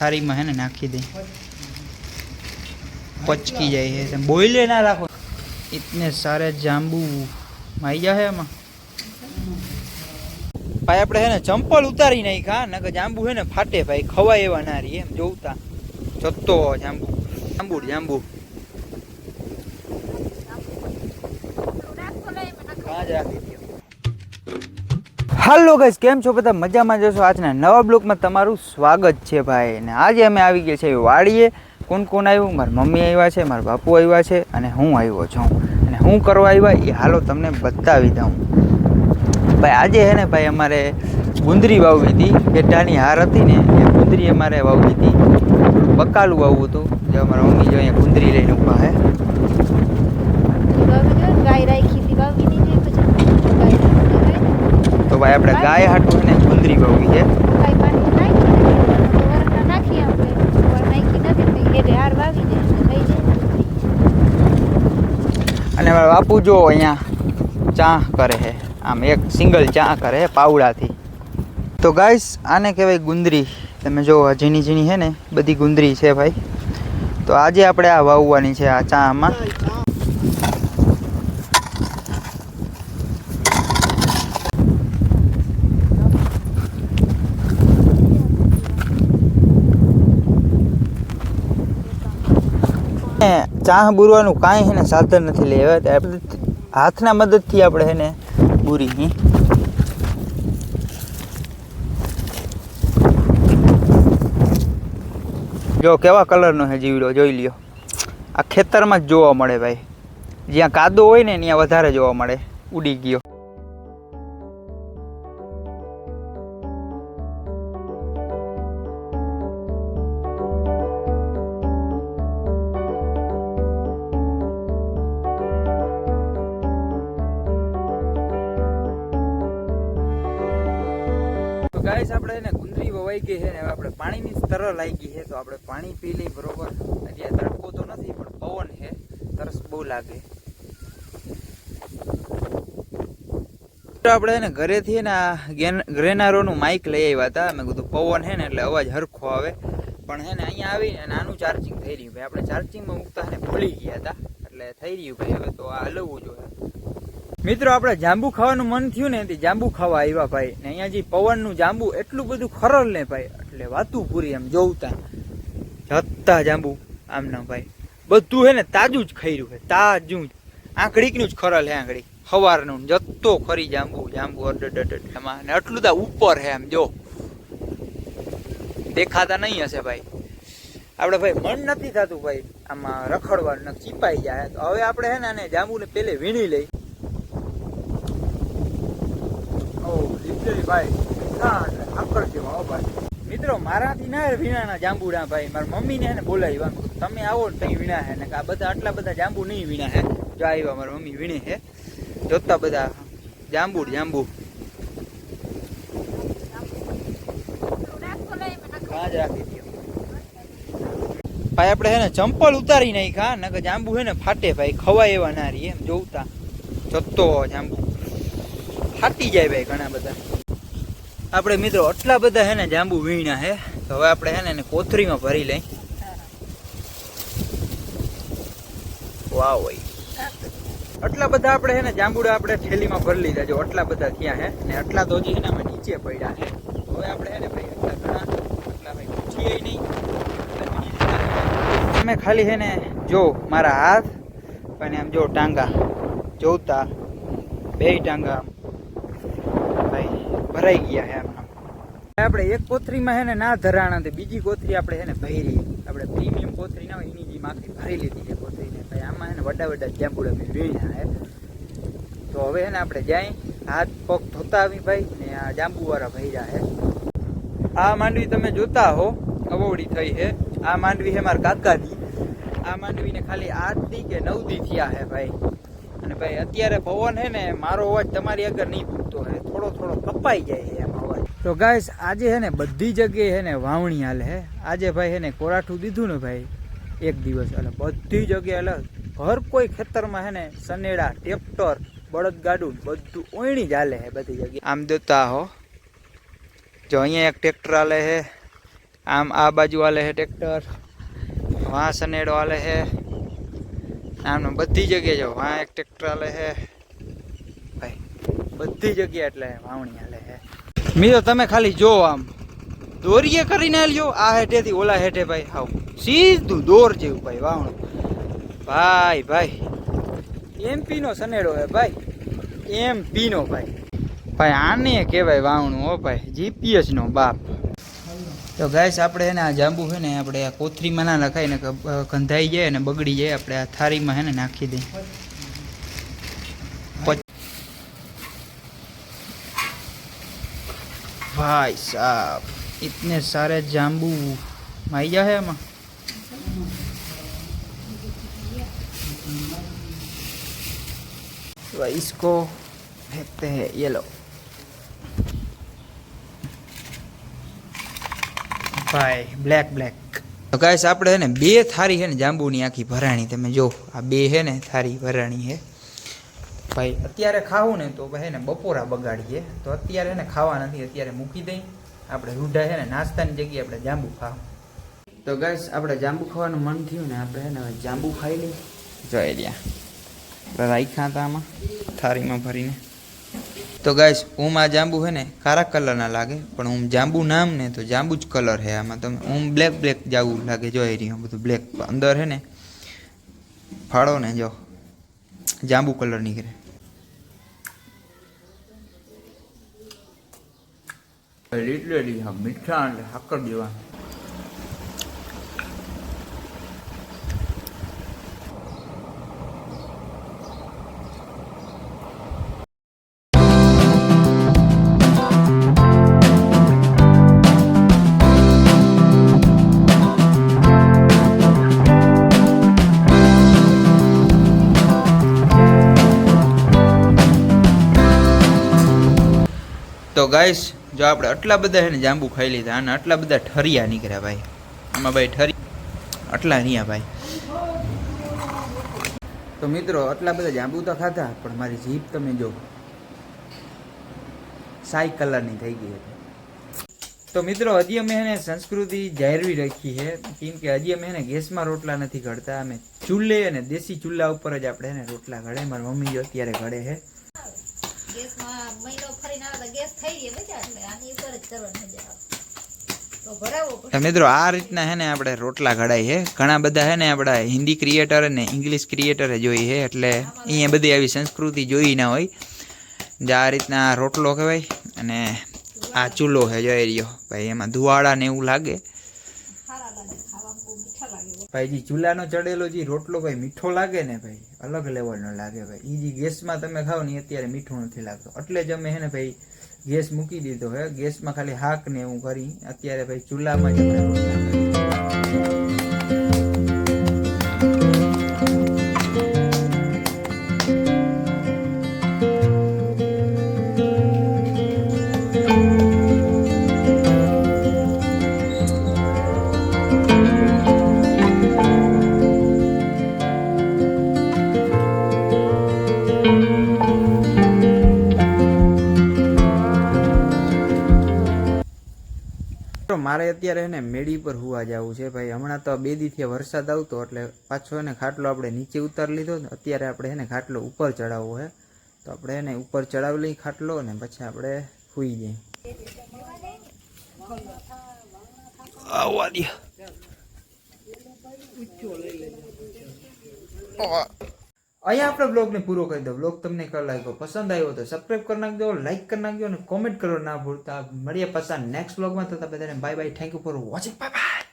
थारी में है ना नाखी दे पचकी जाए है बोइले ना रखो। इतने सारे जांबू आई जा है भाई अपने है ना चंपल उतारी नहीं खा ना कि जांबू है ना फाटे भाई खवाय एवा ना रही एम जोता जत्तो जांबू जांबू जांबू हेलो गाइस केम छो बता मजा में जशो आज नवा ब्लॉग में तमारू स्वागत है भाई ने आज अमे आवी गए छे वाड़ीए। कोण कोण आव्युं? मारी मम्मी आव्या छे, मारा बापू आव्या छे अने हूँ आव्यो छुं अने हूँ करवा आव्या ए हालो तमने बतावी दऊं। भाई आजे है ने भाई अमारे गुंदरी वावी थी, पेटानी हार हती ने ए गुंदरी अमारे वावी थी। बकालू वाव्युं हतुं जो अमारा मम्मी जो अहींया गुंदरी लईने ऊभा है। गाय राखी थी वावी नहीं जे પછી तो भाई આપણે ગાય હાટું ને ગુંદરી વાવી છે। ગાય પાણી નાખી વરના નાખી આપણે વર નાખી નથી તો એ હાર વાવી દે થઈ જાય। અને મારા બાપુ જો અહીંયા ચા કરે છે, આમ એક સિંગલ ચા કરે છે પાવડાથી। તો ગાઈસ આને કહેવાય ગુંદરી। તમે જો ઝીણી ઝીણી છે ને બધી ગુંદરી છે ભાઈ। તો આજે આપણે આ વાવવાની છે આ ચામાં। ચાહ બુરવાનું કાંઈ છે ને સાધન નથી લેવા, હાથના મદદથી આપણે છે ને બુરી। જો કેવા કલરનો છે જીવડો જોઈ લ્યો। આ ખેતરમાં જ જોવા મળે ભાઈ, જ્યાં કાદો હોય ને ત્યાં વધારે જોવા મળે। ઉડી ગયો। गाइस આપણે એને ગુંદરી વવાઈ ગઈ છે ને હવે આપણે પાણીની તરસ લાગી છે તો આપણે પાણી પી લઈ બરોબર। અત્યારે તડકો તો નથી પણ પવન છે, તરસ બહુ લાગે। તો આપણે એને ઘરેથી ને ગ્રેનારોનું માઇક લઈ આવ્યા હતા। મેં કીધું પવન છે ને એટલે અવાજ હરખો આવે, પણ છે ને અહીંયા આવીને નાનું ચાર્જિંગ થઈ રહ્યું ભાઈ। આપણે ચાર્જિંગમાં મૂકતા ને ભૂલી ગયા હતા એટલે થઈ રહ્યું ભાઈ। હવે તો આ હલવવું જોઈએ। મિત્રો આપણે જાંબુ ખાવાનું મન થયું ને તે જાંબુ ખાવા આવ્યા ભાઈ ને અહીંયા જે પવનનું જાંબુ એટલું બધું ખરલ ને ભાઈ એટલે વાતું પૂરી એમ જોવતા જતા જાંબુ આમના ભાઈ બધું હે ને તાજું જ ખાઈ રહ્યું છે, તાજું જ આંકડીકનું જ ખરલ હે। આંકડી સવારનું જતો ખરી જાંબુ જાંબુ અડડ એમાં ને આટલું તો ઉપર હે એમ જો દેખાતા નહીં હશે ભાઈ। આપણે ભાઈ મન નથી થતું ભાઈ આમાં રખડવાનું, ચીપાઈ જાય। તો હવે આપણે હે ને જાંબુને પેલે વીણી લઈ। મિત્રો મારાથી ના વીણાના જાંબુડા ભાઈ, મારા મમ્મી ને બોલાવ્યા તમે આવો ને કઈ વીણા હે ને આ બધા આટલા બધા જાંબુ નહીં વીણા હે। જો આવ્યા મારા મમ્મી વીણે હે, જોતા બધા જાંબુ જાંબુ રાખી દો ભાઈ। આપણે હે ને ચંપલ ઉતારી નહીં ખા ને કે જાંબુ હે ને ફાટે ભાઈ ખવાય એવા ના રહી એમ જોવતા જતો જાંબુ ફાટી જાય ભાઈ ઘણા બધા। આપણે મિત્રો આટલા બધા હે ને જાંબુ વીણ્યા હે તો હવે આપણે હે ને એને કોથરીમાં ભરી લઈ। વાહ ભાઈ આટલા બધા આપણે હે ને જાંબુડા આપણે થેલીમાં ભરી લીધા। જો આટલા બધા થયા હે ને આટલા તો હજી હે ને અમે નીચે પડ્યા હે। હવે આપણે હે ને ભાઈ આટલા ઘણા આટલા ભાઈ પૂછીએ નહીં, તમે ખાલી હે ને જો મારા હાથ અને આમ જો ટાંગા જોતા બે ટાંગા ભાઈ ભરાઈ ગયા હે। આપણે એક કોથરીમાં હે ને ના ધરાણા તો બીજી કોથરી આપણે હે ને ભરી, આપણે પ્રીમિયમ કોથરી ના હોય એની જે માખી ભરી લીધી છે કોથરીને ભાઈ। આમાં હે ને વડા વડા જાંબુડા મેં વીણ્યા હે। તો હવે હે ને આપણે જાય હાથ પગ ધોતા આવી ભાઈ ને આ જાંબુ વાળા ભર્યા હે। આ માંડવી તમે જોતા હો અવોડી થઈ હે। આ માંડવી હે મારા કાકાની। આ માંડવીને ખાલી 8 દી કે 9 દી થયા હે ભાઈ। અને ભાઈ અત્યારે પવન હે ને મારો અવાજ તમારી આગળ નહીં પૂગતો હે, થોડો થોડો કપાઈ જાય એમ અવાજ। તો ગાઈસ આજે હે ને બધી જગ્યાએ હે ને વાવણી હાલે હે। આજે ભાઈ હે ને કોરાઠું દીધું ને ભાઈ એક દિવસ એટલે બધી જગ્યાએ એટલે હર કોઈ ખેતરમાં હે ને સનેડા ટ્રેક્ટર બળદગાડું બધું ઓયણી જ હાલે હે બધી જગ્યાએ। આમ દેતા હો જો અહીંયા એક ટ્રેક્ટર હાલે હે, આમ આ બાજુ હાલે છે ટ્રેક્ટર, વहाँ સનેડો હાલે છે, આમ બધી જગ્યાએ જાઓ, વहाँ એક ટ્રેક્ટર હાલે છે ભાઈ, બધી જગ્યાએ એટલે વાવણી હાલે છે. મિત્રો તમે ખાલી જો આમ દોરીએ કરીને હાલ્યો, આ હેઠેથી ઓલા હેઠે ભાઈ, હાવ સીધું દોર જેવું ભાઈ વાવણું. ભાઈ ભાઈ MP નો સનેડો હે ભાઈ, MP નો ભાઈ. ભાઈ આને કહેવાય વાવણું હો ભાઈ, GPS નો બાપ. તો ગાઈસ આપણે હે ને આ જાંબુ છે ને આપણે આ કોથરીમાં ના નખાય ને ગંધાઈ જાય ને બગડી જાય, આપણે આ થાળીમાં હે ને નાખી દઈએ. भाई साहब इतने सारे जाम्बू आई जा है हमें. तो इसको फेंकते हैं, ये लो भाई ब्लैक ब्लैक. तो गाइस આપણે હે ને બે થારી હે ને જાંબુની આખી ભરાણી, તમે જો આ બે હે ને થારી ભરાણી હે ભાઈ. અત્યારે ખાવું ને તો હે ને બપોરા બગાડીએ, તો અત્યારે હે ને ખાવા નથી, અત્યારે મૂકી દઈ. આપણે રૂઢા હે ને નાસ્તાની જગ્યાએ આપણે જાંબુ ખાવું. તો ગાઈસ આપણે જાંબુ ખાવાનું મન થયું ને આપણે હે ને જાંબુ ખાઈ લઈ. જોઈ લ્યા આપણે રાખ્યા હતા આમાં થારીમાં ભરીને. તો ગાઈસ આ જાંબુ હે ને કાળા કલરના લાગે, પણ જાંબુ નામ ને તો જાંબુ જ કલર હે આમાં. તમે બ્લેક બ્લેક જાવું લાગે, જોઈ રહ્યું બધું બ્લેક, અંદર હે ને ફાળો ને જો જાંબુ કલર નીકળે. લીટલેલી મીઠા એટલે હાકર દેવા. તો ગાઈસ જો આપણે આટલા બધા છે ને જાંબુ ખાઈ લીધા અને આટલા બધા ઠરિયા નીકળ્યા ભાઈ. આમાં ભાઈ ઠરી આટલા રહ્યા ભાઈ. તો મિત્રો આટલા બધા જાંબુ તો ખાધા, પણ મારી જીભ તમે જો સાઈ કલરની થઈ ગઈ હતી. તો મિત્રો હજી અમે એને સંસ્કૃતિ જાળવી રાખી છે, કેમ કે હજી અમે એને ગેસમાં રોટલા નથી ઘડતા, અમે ચૂલે અને દેશી ચૂલા ઉપર જ આપણે એને રોટલા ઘડે. મારી મમ્મી જો અત્યારે ઘડે છે. મિત્રો આ રીતના હે ને આપણે રોટલા ઘડાય છે. ઘણા બધા હે ને આપણા હિન્દી ક્રિએટર ને ઇંગ્લિશ ક્રિએટરે જોઈ છે, એટલે અહીંયા બધી આવી સંસ્કૃતિ જોઈ ના હોય. જે આ રીતના રોટલો કહેવાય અને આ ચૂલો છે જોઈ રહ્યો ભાઈ, એમાં ધુવાડા ને એવું લાગે ભાઈ. જે ચૂલાનો ચડેલો જે રોટલો ભાઈ મીઠો લાગે ને ભાઈ, અલગ લેવલનો લાગે ભાઈ. એ જે ગેસમાં તમે ખાઓ ને અત્યારે મીઠું નથી લાગતું, એટલે જ અમે હે ને ભાઈ ગેસ મૂકી દીધો હે. ગેસમાં ખાલી હાક ને એવું કરી અત્યારે ભાઈ ચૂલામાં જ આપણે રોટલા કરીએ. મારે અત્યારે એને મેડી પર હુવા જવું છે ભાઈ. હમણાં તો 2 દીથી વરસાદ આવતો એટલે પાછો એને ખાટલો આપણે નીચે ઉતારી લીધો. અત્યારે આપણે એને ખાટલો ઉપર ચડાવવો છે, તો આપણે એને ઉપર ચડાવી લઈ ખાટલો ને પછી આપણે સુઈ જઈએ. અહીંયા આપણે બ્લોગને પૂરો કરી દો. બ્લોગ તમને કેવો લાગ્યો, પસંદ આવ્યો તો સબસ્ક્રાઇબ કરી નાખજો, લાઈક કરી નાખજો અને કોમેન્ટ કરવા ના ભૂલતા. મળીએ પાછા નેક્સ્ટ બ્લોગમાં. તો બધાને bye bye, thank you for watching, bye bye.